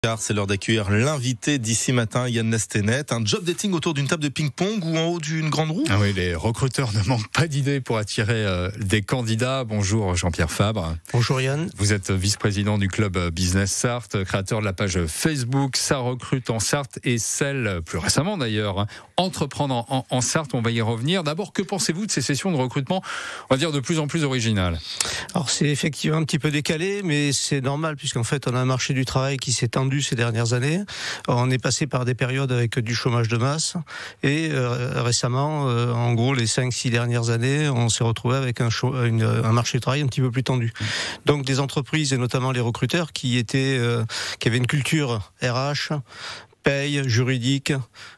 15h15, c'est l'heure d'accueillir l'invité d'ici matin, Yann Nastenet. Un job dating autour d'une table de ping-pong ou en haut d'une grande roue? Ah oui, les recruteurs ne manquent pas d'idées pour attirer des candidats. Bonjour Jean-Pierre Fabre. Bonjour Yann. Vous êtes vice-président du club Business Sarthe, créateur de la page Facebook Ça recrute en Sarthe et celle, plus récemment d'ailleurs, Entreprendre en Sarthe. On va y revenir. D'abord, que pensez-vous de ces sessions de recrutement, on va dire de plus en plus originales? Alors c'est effectivement un petit peu décalé, mais c'est normal puisqu'en fait on a un marché du travail qui s'est tendu ces dernières années. On est passé par des périodes avec du chômage de masse et récemment, en gros les 5-6 dernières années, on s'est retrouvé avec un marché du travail un petit peu plus tendu. Donc des entreprises et notamment les recruteurs qui avaient une culture RH, paye, juridique,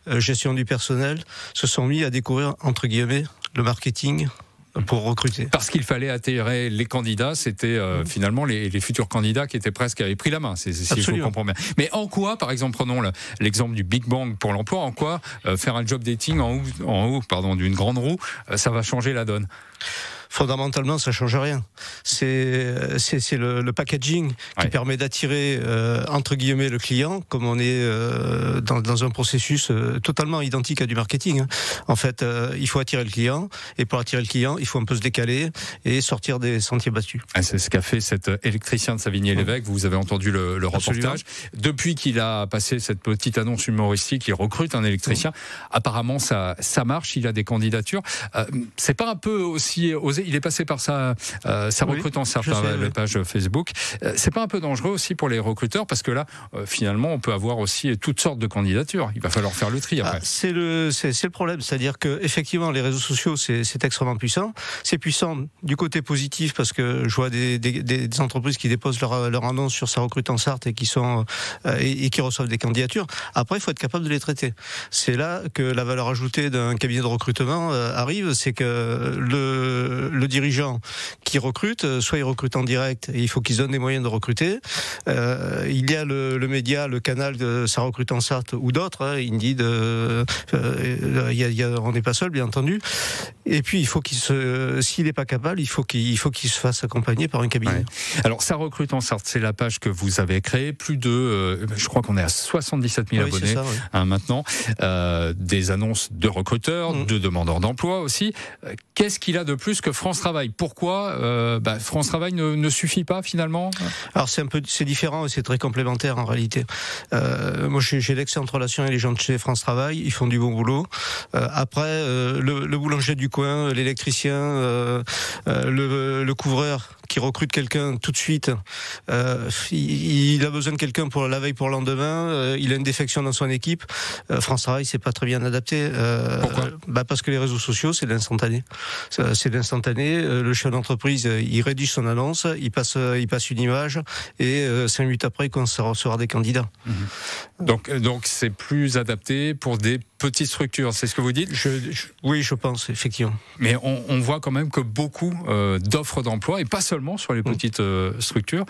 gestion du personnel, se sont mis à découvrir entre guillemets le marketing pour recruter. Parce qu'il fallait attirer les candidats, c'était finalement les futurs candidats qui étaient presque avaient pris la main, si je vous comprends bien. Mais en quoi, par exemple, prenons l'exemple du Big Bang pour l'emploi, en quoi faire un job dating en haut d'une grande roue, ça va changer la donne? Fondamentalement, ça change rien. C'est le packaging qui permet d'attirer entre guillemets le client, comme on est dans un processus totalement identique à du marketing. En fait, il faut attirer le client, et pour attirer le client, il faut un peu se décaler et sortir des sentiers battus. C'est ce qu'a fait cet électricien de Savigny-l'Évêque. Vous avez entendu le reportage. Depuis qu'il a passé cette petite annonce humoristique, il recrute un électricien. Apparemment, ça marche. Il a des candidatures. C'est pas un peu aussi osé? Il est passé par ça recrute en Sarthe, par la page Facebook. C'est pas un peu dangereux aussi pour les recruteurs, parce que là, finalement, on peut avoir aussi toutes sortes de candidatures. Il va falloir faire le tri après. C'est le problème, c'est-à-dire que effectivement, les réseaux sociaux, c'est extrêmement puissant. C'est puissant du côté positif parce que je vois des entreprises qui déposent leur annonce sur Ça recrute en Sarthe et qui reçoivent des candidatures. Après, il faut être capable de les traiter. C'est là que la valeur ajoutée d'un cabinet de recrutement arrive, c'est que le dirigeant qui recrute, soit il recrute en direct et il faut qu'il se donne les moyens de recruter. Il y a le média, le canal de Ça recrute en Sarthe ou d'autres, Indeed, on n'est pas seul bien entendu. Et puis il faut s'il n'est pas capable, il faut qu'il se fasse accompagner par un cabinet. Ouais. Alors Ça recrute en Sarthe, c'est la page que vous avez créée, plus de, je crois qu'on est à 77 000 abonnés ça, maintenant, des annonces de recruteurs, de demandeurs d'emploi aussi. Qu'est-ce qu'il a de plus que France Travail? Pourquoi France Travail ne suffit pas finalement? Alors c'est différent et c'est très complémentaire en réalité. Moi j'ai d'excellentes relations avec les gens de chez France Travail, ils font du bon boulot. Après le boulanger du coin, l'électricien, le couvreur qui recrute quelqu'un tout de suite, il a besoin de quelqu'un pour la veille pour le lendemain, il a une défection dans son équipe. France Travail, c'est pas très bien adapté. Pourquoi? Parce que les réseaux sociaux, c'est de l'instantané. C'est de l'instantané. Le chef d'entreprise, il rédige son annonce, il passe une image, et 5 minutes après, il commence à recevoir des candidats. Donc c'est plus adapté pour des petites structures, c'est ce que vous dites? Oui, je pense, effectivement. Mais on voit quand même que beaucoup d'offres d'emploi, et pas seulement sur les petites structures,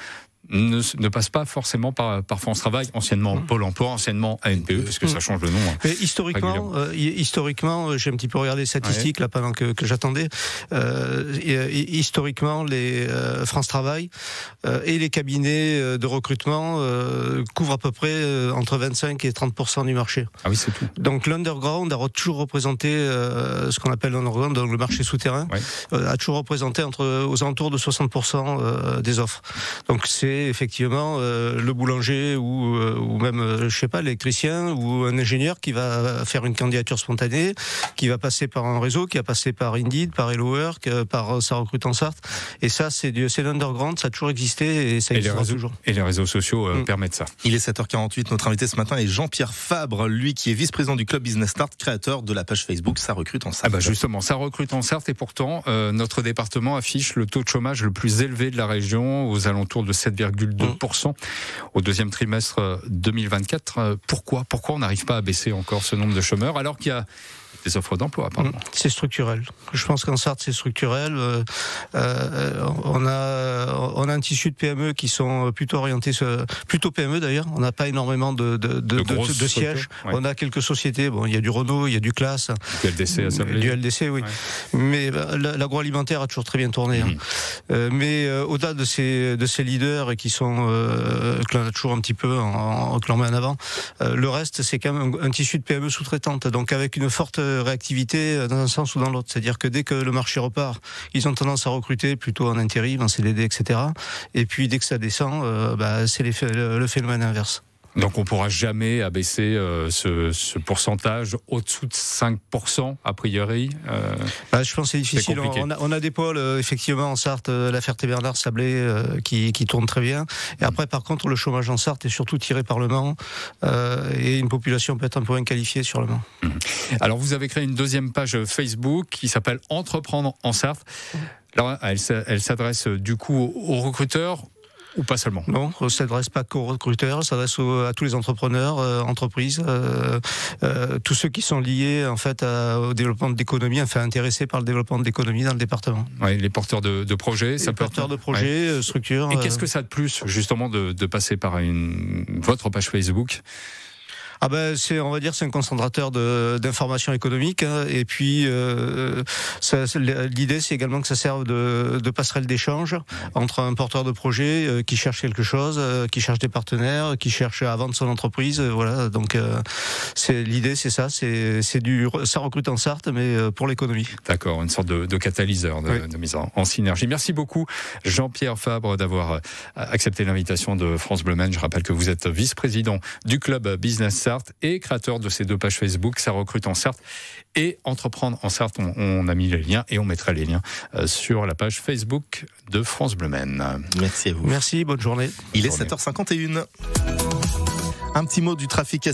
ne passe pas forcément par France Travail, anciennement Pôle Emploi, anciennement ANPE, parce que ça change de nom. Mais historiquement, j'ai un petit peu regardé les statistiques là pendant que j'attendais. Historiquement, les France Travail et les cabinets de recrutement couvrent à peu près entre 25 et 30% du marché. Ah oui, c'est tout. Donc l'underground a toujours représenté ce qu'on appelle l'underground, donc le marché souterrain, a toujours représenté aux alentours de 60% des offres. Donc c'est effectivement le boulanger ou même je sais pas, l'électricien ou un ingénieur qui va faire une candidature spontanée, qui va passer par un réseau, qui va passer par Indeed, par Hello Work, par Ça recrute en Sarthe. Et ça, c'est l'underground, ça a toujours existé et ça existera toujours. Et les réseaux sociaux permettent ça. Il est 7h48, notre invité ce matin est Jean-Pierre Fabre, lui qui est vice-président du club Business Sarthe, créateur de la page Facebook Ça recrute en Sarthe. Justement, Ça recrute en Sarthe, et pourtant notre département affiche le taux de chômage le plus élevé de la région, aux alentours de 7,2% au deuxième trimestre 2024. Pourquoi on n'arrive pas à baisser encore ce nombre de chômeurs, alors qu'il y a des offres d'emploi, apparemment. C'est structurel. Je pense qu'en Sarthe, c'est structurel. On a un tissu de PME qui sont plutôt orientés, plutôt PME d'ailleurs. On n'a pas énormément de sièges. Ouais. On a quelques sociétés. Bon, il y a du Renault, il y a du Classe. Du LDC à Sablé. Du LDC, oui. Ouais. Mais l'agroalimentaire a toujours très bien tourné. Mais au-delà de ces leaders et qui sont que l'on a toujours un petit peu que l'on met en avant, le reste, c'est quand même un tissu de PME sous-traitante. Donc avec une forte réactivité dans un sens ou dans l'autre. C'est-à-dire que dès que le marché repart, ils ont tendance à recruter plutôt en intérim, en CDD, etc. Et puis dès que ça descend, c'est le phénomène inverse. Donc on ne pourra jamais abaisser ce pourcentage au-dessous de 5% a priori. Je pense que c'est difficile. On a des pôles effectivement en Sarthe, la Ferté-Bernard, Sablé qui tournent très bien. Et après par contre le chômage en Sarthe est surtout tiré par le Mans et une population peut-être un peu inqualifiée sur le Mans. Alors vous avez créé une deuxième page Facebook qui s'appelle Entreprendre en Sarthe. Alors elle s'adresse du coup aux recruteurs. Ou pas seulement? Non, ça ne s'adresse pas qu'aux recruteurs, ça s'adresse à tous les entrepreneurs, entreprises, tous ceux qui sont liés en fait au développement de l'économie, enfin intéressés par le développement de l'économie dans le département. Oui, les porteurs de projets, ça peut être... porteurs de projets, structures. Et qu'est-ce que ça a de plus justement de passer par votre page Facebook? C'est un concentrateur d'informations économiques, et puis l'idée c'est également que ça serve de passerelle d'échange entre un porteur de projet qui cherche quelque chose, qui cherche des partenaires, qui cherche à vendre son entreprise, voilà. Donc l'idée c'est ça, ça recrute en Sarthe mais pour l'économie. D'accord, une sorte de catalyseur de mise en synergie. Merci beaucoup Jean-Pierre Fabre d'avoir accepté l'invitation de France Bleu Maine. Je rappelle que vous êtes vice-président du club Business Sarthe et créateur de ces deux pages Facebook, Ça recrute en Sarthe et Entreprendre en Sarthe. On a mis les liens et on mettra les liens sur la page Facebook de France Bleu Maine. Merci à vous. Merci, bonne journée. Il est 7h51. Un petit mot du trafic